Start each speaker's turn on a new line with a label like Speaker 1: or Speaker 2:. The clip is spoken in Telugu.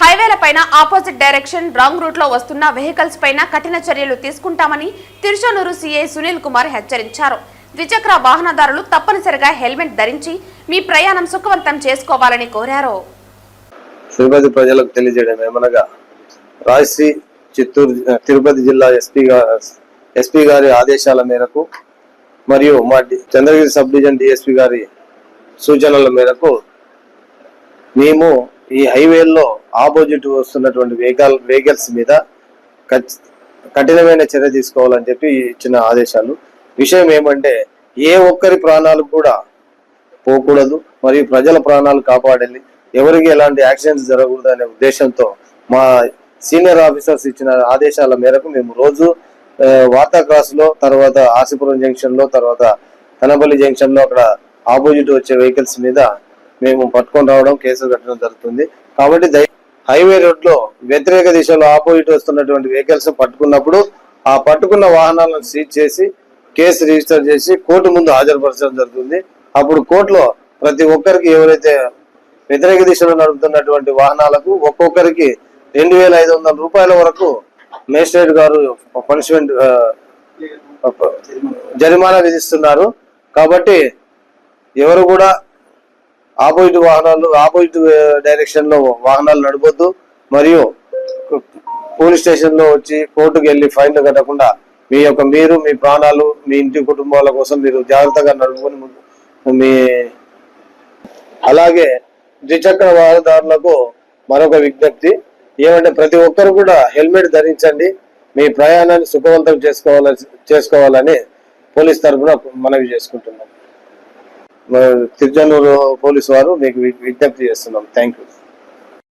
Speaker 1: హైవేలపైన ఆపోజిట్ డైరెక్షన్ రాంగ్ రూట్ లో వస్తున్న వెహికల్స్ పైన కఠిన చర్యలు తీసుకుంటామని తిరుచానూరు సీఐ సునీల్ కుమార్ హెచ్చరించారు. ద్విచక్ర వాహనదారులు తప్పనిసరిగా హెల్మెట్ ధరించి మీ ప్రయాణం సుఖవంతం చేసుకోవాలని కోరారు.
Speaker 2: తిరుపతి ప్రజలకు తెలియజేయడం ఏమనగా రాజశ్రీ చిత్తూరు తిరుపతి జిల్లా ఎస్పీ గారి ఆదేశాల మేరకు మరియు మా చంద్రగిరి సబ్ డివిజన్ డిఎస్పీ గారి సూచనల మేరకు మేము ఈ హైవేల్లో ఆపోజిట్ వస్తున్నటువంటి వెహికల్స్ మీద కఠినమైన చర్య తీసుకోవాలని చెప్పి ఇచ్చిన ఆదేశాలు. విషయం ఏమంటే ఏ ఒక్కరి ప్రాణాలు కూడా పోకూడదు మరియు ప్రజల ప్రాణాలు కాపాడాలి, ఎవరికి ఎలాంటి యాక్సిడెంట్స్ జరగకూడదు అనే ఉద్దేశంతో మా సీనియర్ ఆఫీసర్స్ ఇచ్చిన ఆదేశాల మేరకు మేము రోజు వార్తా క్రాస్ లో, తర్వాత ఆసిపురం జంక్షన్ లో, తర్వాత కనపల్లి జంక్షన్ లో అక్కడ ఆపోజిట్ వచ్చే వెహికల్స్ మీద మేము పట్టుకొని రావడం, కేసులు కట్టడం జరుగుతుంది. కాబట్టి హైవే రోడ్ లో వ్యతిరేక దిశలో ఆపోజిట్ వస్తున్నటువంటి వెహికల్స్ పట్టుకున్నప్పుడు ఆ పట్టుకున్న వాహనాలను సీజ్ చేసి కేసు రిజిస్టర్ చేసి కోర్టు ముందు హాజరుపరచడం జరుగుతుంది. అప్పుడు కోర్టులో ప్రతి ఒక్కరికి ఎవరైతే వ్యతిరేక దిశలో నడుపుతున్నటువంటి వాహనాలకు ఒక్కొక్కరికి 2,500 రూపాయల వరకు మేజిస్ట్రేట్ గారు పనిష్మెంట్ జరిమానా విధిస్తున్నారు. కాబట్టి ఎవరు కూడా ఆపోజిట్ డైరెక్షన్ లో వాహనాలు నడపొద్దు మరియు పోలీస్ స్టేషన్ లో వచ్చి కోర్టుకు వెళ్ళి ఫైన్లు కట్టకుండా మీరు మీ ప్రాణాలు, మీ ఇంటి కుటుంబాల కోసం మీరు జాగ్రత్తగా నడుపుకొని అలాగే ద్విచక్ర వాహనదారులకు మరొక విజ్ఞప్తి ఏమంటే ప్రతి ఒక్కరు కూడా హెల్మెట్ ధరించండి, మీ ప్రయాణాన్ని సుఖవంతం చేసుకోవాలని పోలీస్ తరఫున మనవి చేసుకుంటున్నాం. తిరుచానూరు పోలీసు వారు మీకు విజ్ఞప్తి చేస్తున్నాం. Thank you.